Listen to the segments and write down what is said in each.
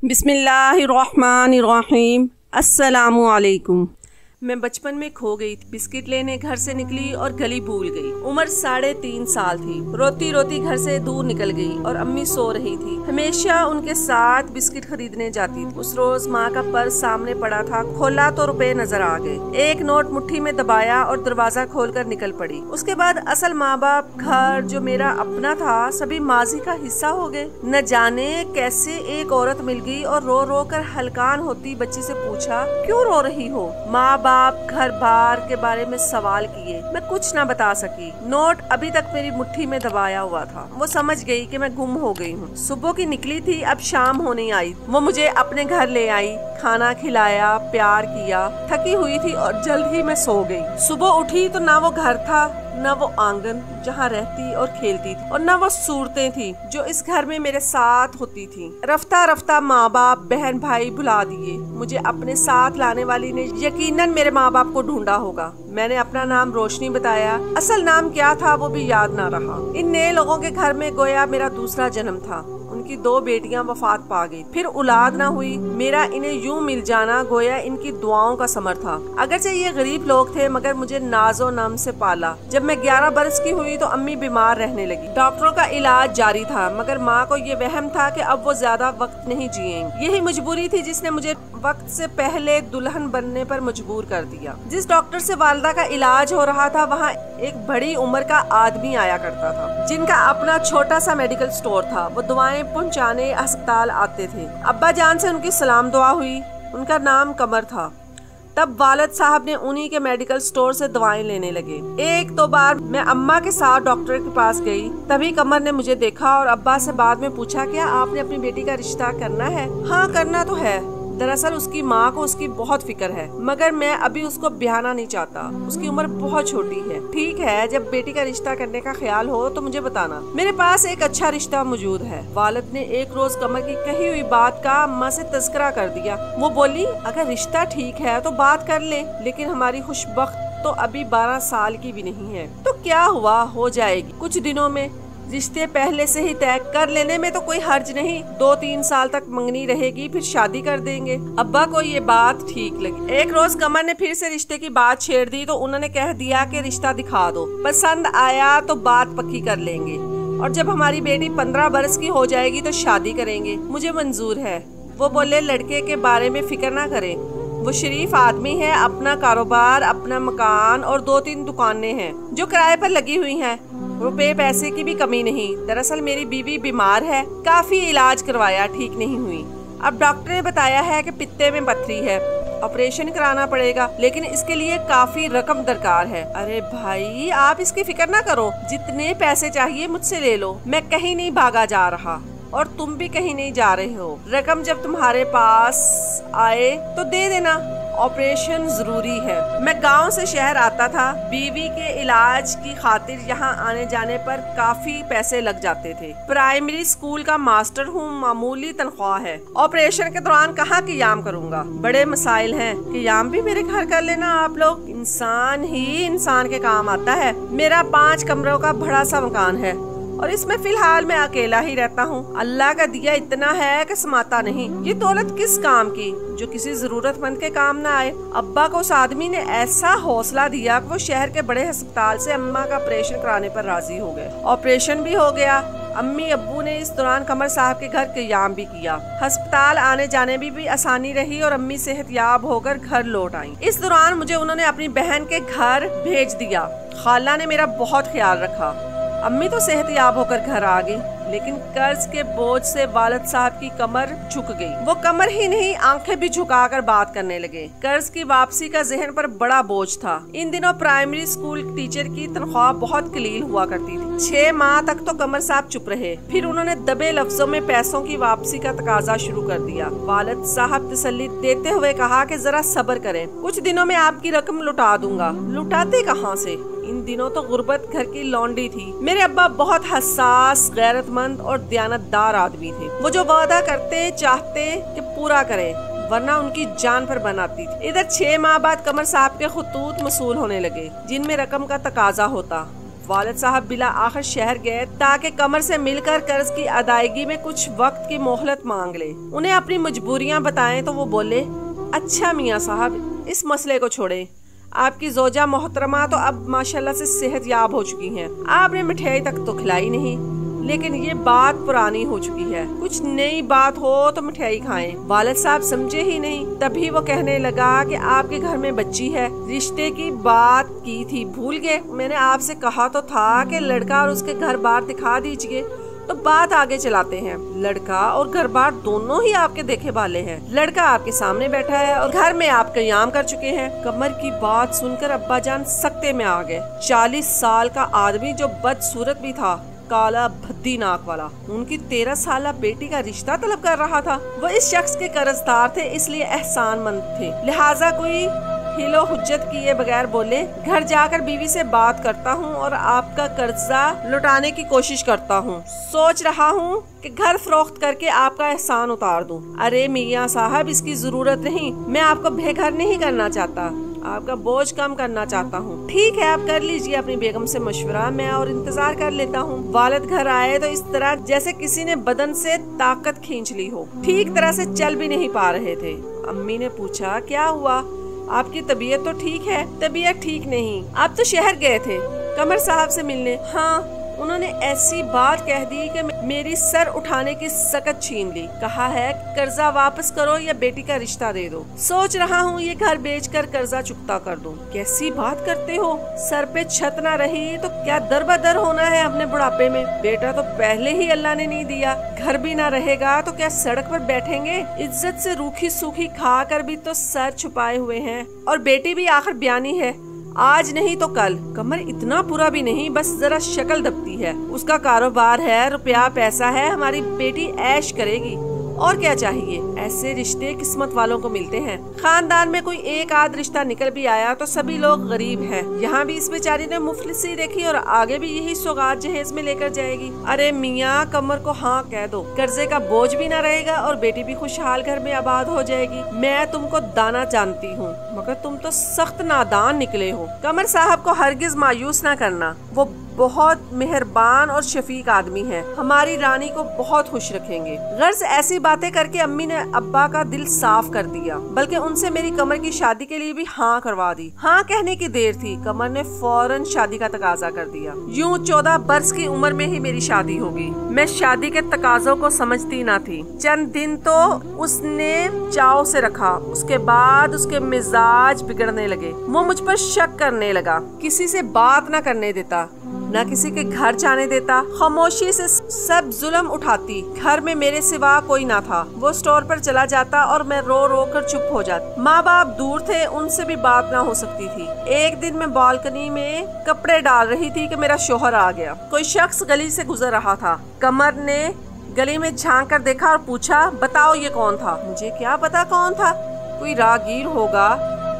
बिस्मिल्लाहिर्रहमानिर्रहीम। अस्सलामु अलैकुम। मैं बचपन में खो गई थी। बिस्किट लेने घर से निकली और गली भूल गई। उम्र 3.5 साल थी। रोती रोती घर से दूर निकल गई और अम्मी सो रही थी। हमेशा उनके साथ बिस्किट खरीदने जाती थी। उस रोज माँ का पर्स सामने पड़ा था। खोला तो रुपए नजर आ गए। एक नोट मुट्ठी में दबाया और दरवाजा खोलकर निकल पड़ी। उसके बाद असल माँ बाप, घर जो मेरा अपना था, सभी माजी का हिस्सा हो गए। न जाने कैसे एक औरत मिल गई और रो रो कर हलकान होती बच्ची से पूछा, क्यों रो रही हो? माँ बाप, घर बार के बारे में सवाल किए। मैं कुछ ना बता सकी। नोट अभी तक मेरी मुट्ठी में दबाया हुआ था। वो समझ गई कि मैं गुम हो गई हूँ। सुबह की निकली थी, अब शाम होने आई। वो मुझे अपने घर ले आई, खाना खिलाया, प्यार किया। थकी हुई थी और जल्द ही मैं सो गई। सुबह उठी तो ना वो घर था, न वो आंगन जहाँ रहती और खेलती थी, और न वो सूरतें थी जो इस घर में मेरे साथ होती थी। रफ्ता रफ्ता माँ बाप, बहन भाई भुला दिए। मुझे अपने साथ लाने वाली ने यकीनन मेरे माँ बाप को ढूंढा होगा। मैंने अपना नाम रोशनी बताया। असल नाम क्या था वो भी याद ना रहा। इन नए लोगों के घर में गोया मेरा दूसरा जन्म था। उनकी 2 बेटियां वफात पा गई, फिर औलाद ना हुई। मेरा इन्हें यूं मिल जाना गोया इनकी दुआओं का समर था। अगरचे ये गरीब लोग थे, मगर मुझे नाजो नम से पाला। जब मैं 11 बरस की हुई तो अम्मी बीमार रहने लगी। डॉक्टरों का इलाज जारी था, मगर माँ को ये वहम था कि अब वो ज्यादा वक्त नहीं जिएंगी। यही मजबूरी थी जिसने मुझे वक्त से पहले दुल्हन बनने पर मजबूर कर दिया। जिस डॉक्टर से वालदा का इलाज हो रहा था, वहाँ एक बड़ी उम्र का आदमी आया करता था, जिनका अपना छोटा सा मेडिकल स्टोर था। वो दवाएं पहुंचाने अस्पताल आते थे। अब्बा जान से उनकी सलाम दुआ हुई। उनका नाम कमर था। तब वालिद साहब ने उन्हीं के मेडिकल स्टोर से दवाएं लेने लगे। 1-2 बार मैं अम्मा के साथ डॉक्टर के पास गई। तभी कमर ने मुझे देखा और अब्बा से बाद में पूछा, क्या आपने अपनी बेटी का रिश्ता करना है? हाँ, करना तो है। दरअसल उसकी माँ को उसकी बहुत फिक्र है, मगर मैं अभी उसको ब्याहना नहीं चाहता। उसकी उम्र बहुत छोटी है। ठीक है, जब बेटी का रिश्ता करने का ख्याल हो तो मुझे बताना। मेरे पास एक अच्छा रिश्ता मौजूद है। वालिद ने एक रोज कमर की कही हुई बात का अम्मा से तस्करा कर दिया। वो बोली, अगर रिश्ता ठीक है तो बात कर ले, लेकिन हमारी खुशबख्त तो अभी 12 साल की भी नहीं है। तो क्या हुआ, हो जाएगी कुछ दिनों में। रिश्ते पहले से ही तय कर लेने में तो कोई हर्ज नहीं। 2-3 साल तक मंगनी रहेगी, फिर शादी कर देंगे। अब्बा को ये बात ठीक लगी। एक रोज कमर ने फिर से रिश्ते की बात छेड़ दी तो उन्होंने कह दिया कि रिश्ता दिखा दो, पसंद आया तो बात पक्की कर लेंगे, और जब हमारी बेटी 15 बरस की हो जाएगी तो शादी करेंगे। मुझे मंजूर है। वो बोले, लड़के के बारे में फिक्र ना करें, वो शरीफ आदमी है। अपना कारोबार, अपना मकान और 2-3 दुकानें हैं जो किराए पर लगी हुई हैं। रुपए पैसे की भी कमी नहीं। दरअसल मेरी बीवी बीमार है, काफी इलाज करवाया, ठीक नहीं हुई। अब डॉक्टर ने बताया है कि पित्ते में पथरी है, ऑपरेशन कराना पड़ेगा, लेकिन इसके लिए काफी रकम दरकार है। अरे भाई, आप इसकी फिक्र ना करो, जितने पैसे चाहिए मुझसे ले लो। मैं कहीं नहीं भागा जा रहा और तुम भी कहीं नहीं जा रहे हो। रकम जब तुम्हारे पास आए तो दे देना। ऑपरेशन जरूरी है। मैं गांव से शहर आता था। बीवी के इलाज की खातिर यहाँ आने जाने पर काफी पैसे लग जाते थे। प्राइमरी स्कूल का मास्टर हूँ, मामूली तनख्वाह है। ऑपरेशन के दौरान कहाँ क़ियाम करूँगा? बड़े मसाइल हैं। क़ियाम भी मेरे घर कर लेना आप लोग। इंसान ही इंसान के काम आता है। मेरा 5 कमरों का बड़ा सा मकान है और इसमें फिलहाल मैं अकेला ही रहता हूँ। अल्लाह का दिया इतना है कि समाता नहीं। ये दौलत किस काम की जो किसी जरूरतमंद के काम ना आए। अब्बा को उस आदमी ने ऐसा हौसला दिया कि वो शहर के बड़े अस्पताल से अम्मा का ऑपरेशन कराने पर राजी हो गए। ऑपरेशन भी हो गया। अम्मी अब्बू ने इस दौरान कमर साहब के घर क़ियाम भी किया। अस्पताल आने जाने भी आसानी रही और अम्मी सेहतयाब होकर घर लौट आई। इस दौरान मुझे उन्होंने अपनी बहन के घर भेज दिया। खाला ने मेरा बहुत ख्याल रखा। अम्मी तो सेहतयाब होकर घर आ गई, लेकिन कर्ज के बोझ से वालिद साहब की कमर झुक गई। वो कमर ही नहीं, आंखें भी झुकाकर बात करने लगे। कर्ज की वापसी का जहन पर बड़ा बोझ था। इन दिनों प्राइमरी स्कूल टीचर की तनख्वाह बहुत कलील हुआ करती थी। 6 माह तक तो कमर साहब चुप रहे, फिर उन्होंने दबे लफ्जों में पैसों की वापसी का तकाजा शुरू कर दिया। वालिद साहब तसल्ली देते हुए कहा कि जरा सब्र करें, कुछ दिनों में आपकी रकम लुटा दूंगा। लुटाते कहाँ से? इन दिनों तो गुर्बत घर की लौंडी थी। मेरे अब्बा बहुत हसास, गैरतमंद और दयानतदार आदमी थे। वो जो वादा करते चाहते कि पूरा करें, वरना उनकी जान पर बनाती थी। इधर 6 माह बाद कमर साहब के खतूत मसूल होने लगे, जिनमें रकम का तकाजा होता। वालिद साहब बिला आखिर शहर गए ताकि कमर से मिलकर कर्ज की अदायगी में कुछ वक्त की मोहलत मांग ले। उन्हें अपनी मजबूरियां बताएं तो वो बोले, अच्छा मियाँ साहब इस मसले को छोड़े, आपकी जोजा मोहतरमा तो अब माशाल्लाह से सेहत याब हो चुकी हैं। आपने मिठाई तक तो खिलाई नहीं, लेकिन ये बात पुरानी हो चुकी है, कुछ नई बात हो तो मिठाई खाएं। वालिद साहब समझे ही नहीं। तभी वो कहने लगा कि आपके घर में बच्ची है, रिश्ते की बात की थी भूल गए? मैंने आपसे कहा तो था कि लड़का और उसके घर बार दिखा दीजिए। तो बात आगे चलाते हैं। लड़का और घर बार दोनों ही आपके देखे वाले हैं। लड़का आपके सामने बैठा है और घर में आप कयाम कर चुके हैं। कमर की बात सुनकर अब्बा जान सख्ते में आ गए। 40 साल का आदमी जो बदसूरत भी था, काला भद्दी नाक वाला, उनकी 13 साला बेटी का रिश्ता तलब कर रहा था। वो इस शख्स के कर्जदार थे, इसलिए एहसानमंद थे। लिहाजा कोई हिलो हुज्जत किए बगैर बोले, घर जाकर बीवी से बात करता हूँ और आपका कर्जा लुटाने की कोशिश करता हूँ। सोच रहा हूँ कि घर फरोख्त करके आपका एहसान उतार दूँ। अरे मियाँ साहब इसकी जरूरत नहीं, मैं आपको बेघर नहीं करना चाहता, आपका बोझ कम करना चाहता हूँ। ठीक है, आप कर लीजिए अपनी बेगम से मशवरा, मैं और इंतजार कर लेता हूँ। वालिद घर आए तो इस तरह जैसे किसी ने बदन से ताकत खींच ली हो, ठीक तरह से चल भी नहीं पा रहे थे। अम्मी ने पूछा, क्या हुआ? आपकी तबीयत तो ठीक है? तबीयत ठीक नहीं, आप तो शहर गए थे कमर साहब से मिलने। हाँ, उन्होंने ऐसी बात कह दी कि मेरी सर उठाने की सकत छीन ली। कहा है कर्जा वापस करो या बेटी का रिश्ता दे दो। सोच रहा हूँ ये घर बेचकर कर्जा चुकता कर दूं। कैसी बात करते हो? सर पे छत ना रही तो क्या दरबदर होना है अपने बुढ़ापे में? बेटा तो पहले ही अल्लाह ने नहीं दिया, घर भी ना रहेगा तो क्या सड़क पर बैठेंगे? इज्जत से रूखी सूखी खा कर भी तो सर छुपाए हुए हैं, और बेटी भी आखिर बयानी है, आज नहीं तो कल। कमर इतना बुरा भी नहीं, बस जरा शक्ल दबती है। उसका कारोबार है, रुपया पैसा है, हमारी बेटी ऐश करेगी, और क्या चाहिए? ऐसे रिश्ते किस्मत वालों को मिलते हैं। खानदान में कोई एक आध रिश्ता निकल भी आया तो सभी लोग गरीब हैं। यहाँ भी इस बेचारी ने मुफलिसी देखी और आगे भी यही सौगात जहेज में लेकर जाएगी। अरे मियाँ, कमर को हाँ कह दो, कर्जे का बोझ भी ना रहेगा और बेटी भी खुशहाल घर में आबाद हो जाएगी। मैं तुमको दाना जानती हूँ, मगर तुम तो सख्त नादान निकले हो। कमर साहब को हरगिज मायूस न करना, वो बहुत मेहरबान और शफीक आदमी है, हमारी रानी को बहुत खुश रखेंगे। गर्ज ऐसी बातें करके अम्मी ने अब्बा का दिल साफ कर दिया, बल्कि उनसे मेरी कमर की शादी के लिए भी हाँ करवा दी। हाँ कहने की देर थी, कमर ने फौरन शादी का तकाजा कर दिया। यूँ 14 बरस की उम्र में ही मेरी शादी होगी। मैं शादी के तकाजों को समझती ना थी। चंद दिन तो उसने चाव से रखा, उसके बाद उसके मिजाज बिगड़ने लगे। वो मुझ पर शक करने लगा, किसी से बात न करने देता, न किसी के घर जाने देता, खामोशी से सब जुल्म उठाती। घर में मेरे सिवा कोई ना था। वो स्टोर पर चला जाता और मैं रो रो कर चुप हो जाती। माँ बाप दूर थे, उनसे भी बात ना हो सकती थी। एक दिन मैं बालकनी में कपड़े डाल रही थी कि मेरा शोहर आ गया। कोई शख्स गली से गुजर रहा था। कमर ने गली में झांक कर देखा और पूछा, बताओ ये कौन था? मुझे क्या पता कौन था, कोई राहगीर होगा,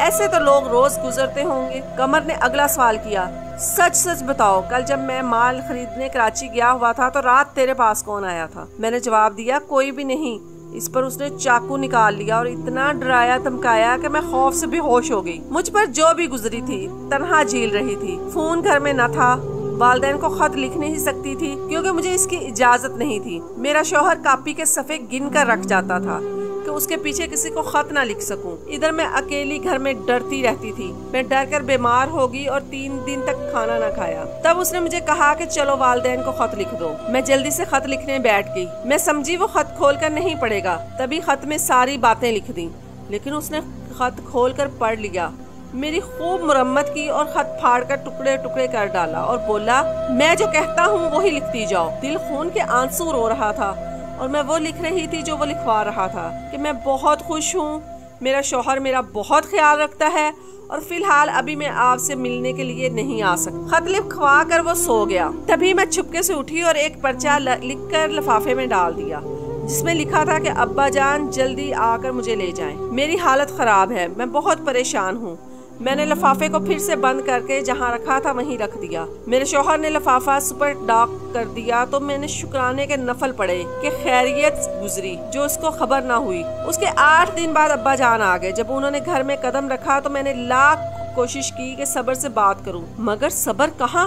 ऐसे तो लोग रोज गुजरते होंगे। कमर ने अगला सवाल किया, सच सच बताओ, कल जब मैं माल खरीदने कराची गया हुआ था तो रात तेरे पास कौन आया था? मैंने जवाब दिया, कोई भी नहीं। इस पर उसने चाकू निकाल लिया और इतना डराया धमकाया कि मैं खौफ से बेहोश हो गई। मुझ पर जो भी गुजरी थी तन्हा झील रही थी। फोन घर में न था, वालिदैन को खत लिख नहीं सकती थी क्योंकि मुझे इसकी इजाजत नहीं थी। मेरा शौहर कापी के सफ़े गिन कर रख जाता था कि उसके पीछे किसी को खत ना लिख सकूं। इधर मैं अकेली घर में डरती रहती थी। मैं डर कर बीमार होगी और 3 दिन तक खाना ना खाया। तब उसने मुझे कहा कि चलो वालिदैन को खत लिख दो। मैं जल्दी से खत लिखने बैठ गई। मैं समझी वो खत खोल कर नहीं पढ़ेगा, तभी खत में सारी बातें लिख दी। लेकिन उसने खत खोल कर पढ़ लिया, मेरी खूब मुरम्मत की और खत फाड़ कर टुकड़े टुकड़े कर डाला और बोला, मैं जो कहता हूँ वही लिखती जाओ। दिल खून के आंसू रो रहा था और मैं वो लिख रही थी जो वो लिखवा रहा था कि मैं बहुत खुश हूँ, मेरा शौहर मेरा बहुत ख्याल रखता है और फिलहाल अभी मैं आपसे मिलने के लिए नहीं आ सकती। खत लिखवा कर वो सो गया। तभी मैं चुपके से उठी और एक पर्चा लिखकर लिफाफे में डाल दिया जिसमें लिखा था कि अब्बा जान जल्दी आकर मुझे ले जाएं। मेरी हालत खराब है, मैं बहुत परेशान हूँ। मैंने लिफाफे को फिर से बंद करके जहाँ रखा था वहीं रख दिया। मेरे शौहर ने लिफाफा सुपर डाक कर दिया तो मैंने शुक्राने के नफल पड़े कि खैरियत गुजरी जो उसको खबर ना हुई। उसके 8 दिन बाद अब्बा जान आ गए। जब उन्होंने घर में कदम रखा तो मैंने लाख कोशिश की कि सब्र से बात करूं, मगर सब्र कहाँ।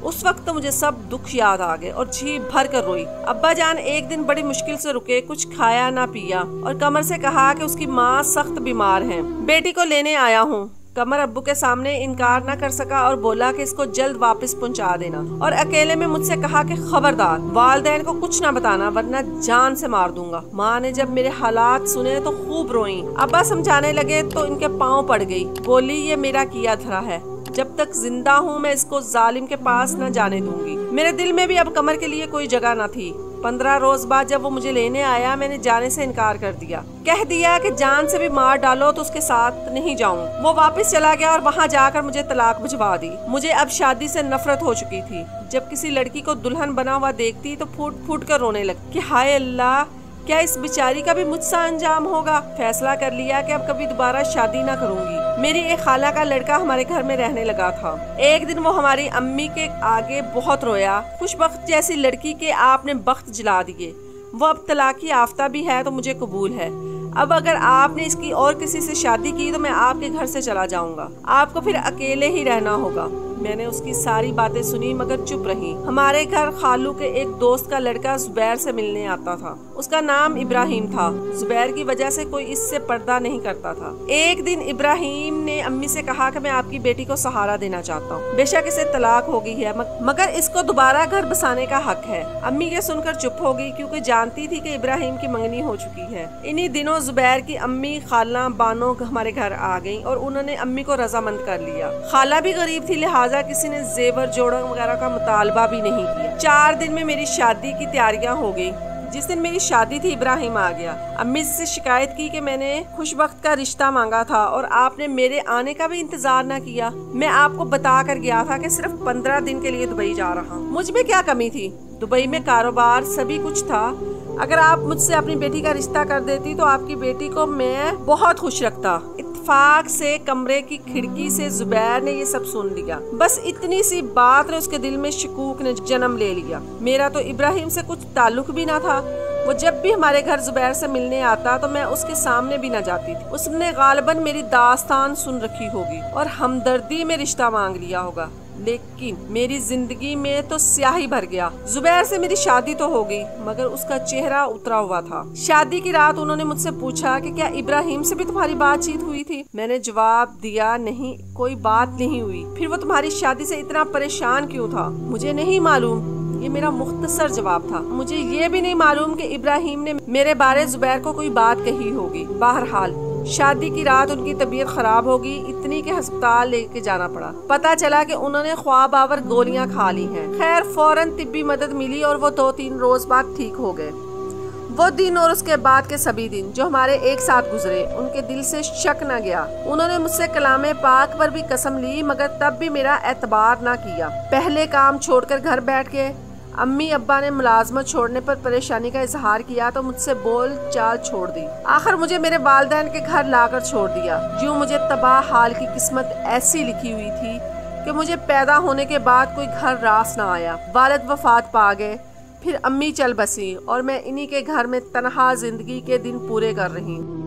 उस वक्त तो मुझे सब दुख याद आ गए और जी भर कर रोई। अब्बा जान एक दिन बड़ी मुश्किल से रुके, कुछ खाया ना पिया और कमर से कहा कि उसकी माँ सख्त बीमार है, बेटी को लेने आया हूँ। कमर अब्बू के सामने इनकार न कर सका और बोला कि इसको जल्द वापस पहुंचा देना और अकेले में मुझसे कहा कि खबरदार वालिदैन को कुछ न बताना वरना जान से मार दूंगा। माँ ने जब मेरे हालात सुने तो खूब रोई। अब्बा समझाने लगे तो इनके पाँव पड़ गई। बोली ये मेरा किया धरा है, जब तक जिंदा हूँ मैं इसको जालिम के पास न जाने दूंगी। मेरे दिल में भी अब कमर के लिए कोई जगह न थी। 15 रोज बाद जब वो मुझे लेने आया मैंने जाने से इनकार कर दिया, कह दिया कि जान से भी मार डालो तो उसके साथ नहीं जाऊं। वो वापस चला गया और वहाँ जाकर मुझे तलाक भिजवा दी। मुझे अब शादी से नफरत हो चुकी थी। जब किसी लड़की को दुल्हन बना हुआ देखती तो फूट फूट कर रोने लगती कि हाय अल्लाह, क्या इस बेचारी का भी मुझसे अंजाम होगा। फैसला कर लिया कि अब कभी दोबारा शादी ना करूंगी। मेरी एक खाला का लड़का हमारे घर में रहने लगा था। एक दिन वो हमारी अम्मी के आगे बहुत रोया। खुशबख्त जैसी लड़की के आपने बख्त जला दिए। वो अब तलाकी याफ्ता भी है तो मुझे कबूल है। अब अगर आपने इसकी और किसी से शादी की तो मैं आपके घर से चला जाऊंगा, आपको फिर अकेले ही रहना होगा। मैंने उसकी सारी बातें सुनी मगर चुप रही। हमारे घर खालू के एक दोस्त का लड़का जुबैर से मिलने आता था। उसका नाम इब्राहिम था। जुबैर की वजह से कोई इससे पर्दा नहीं करता था। एक दिन इब्राहिम ने अम्मी से कहा कि मैं आपकी बेटी को सहारा देना चाहता हूँ। बेशक इसे तलाक हो गई है मगर इसको दोबारा घर बसाने का हक है। अम्मी ये सुनकर चुप हो गई क्योंकि जानती थी कि इब्राहिम की मंगनी हो चुकी है। इन्हीं दिनों जुबैर की अम्मी खाला बानो हमारे घर आ गई और उन्होंने अम्मी को रजामंद कर लिया। खाला भी गरीब थी, लिहाजा किसी ने जेवर जोड़न वगैरह का मुतालबा भी नहीं किया। 4 दिन में मेरी शादी की तैयारियां हो गई। जिस दिन मेरी शादी थी इब्राहिम आ गया। अम्मी से शिकायत की कि मैंने खुशबख्त का रिश्ता मांगा था और आपने मेरे आने का भी इंतजार न किया। मैं आपको बता कर गया था कि सिर्फ 15 दिन के लिए दुबई जा रहा हूँ। मुझ में क्या कमी थी? दुबई में कारोबार सभी कुछ था। अगर आप मुझसे अपनी बेटी का रिश्ता कर देती तो आपकी बेटी को मैं बहुत खुश रखता। इत्तेफाक से कमरे की खिड़की से जुबैर ने ये सब सुन लिया। बस इतनी सी बात ने उसके दिल में शकूक ने जन्म ले लिया। मेरा तो इब्राहिम से कुछ ताल्लुक भी ना था। वो जब भी हमारे घर जुबैर से मिलने आता तो मैं उसके सामने भी न जाती थी। उसने गालिबन मेरी दास्तान सुन रखी होगी और हमदर्दी में रिश्ता मांग लिया होगा, लेकिन मेरी जिंदगी में तो स्याही भर गया। जुबैर से मेरी शादी तो हो गई मगर उसका चेहरा उतरा हुआ था। शादी की रात उन्होंने मुझसे पूछा कि क्या इब्राहिम से भी तुम्हारी बातचीत हुई थी? मैंने जवाब दिया नहीं, कोई बात नहीं हुई। फिर वो तुम्हारी शादी से इतना परेशान क्यों था? मुझे नहीं मालूम, ये मेरा मुख्तसर जवाब था। मुझे ये भी नहीं मालूम कि इब्राहिम ने मेरे बारे जुबैर को कोई बात कही होगी। बहरहाल शादी की रात उनकी तबीयत खराब होगी, इतनी के अस्पताल लेके जाना पड़ा। पता चला कि उन्होंने ख्वाब आवर गोलियां खा ली हैं। खैर फौरन तिब्बी मदद मिली और वो 2-3 रोज बाद ठीक हो गए। वो दिन और उसके बाद के सभी दिन जो हमारे एक साथ गुजरे उनके दिल से शक न गया। उन्होंने मुझसे कलामे पाक पर भी कसम ली मगर तब भी मेरा एतबार न किया। पहले काम छोड़कर घर बैठ के अम्मी अब्बा ने मुलाजमत छोड़ने पर परेशानी का इजहार किया तो मुझसे बोल चाल छोड़ दी। आखिर मुझे मेरे वालिदैन के घर लाकर छोड़ दिया। यूं मुझे तबाह हाल की किस्मत ऐसी लिखी हुई थी कि मुझे पैदा होने के बाद कोई घर रास न आया। वालिद वफात पा गए, फिर अम्मी चल बसी और मैं इन्हीं के घर में तनहा जिंदगी के दिन पूरे कर रही हूँ।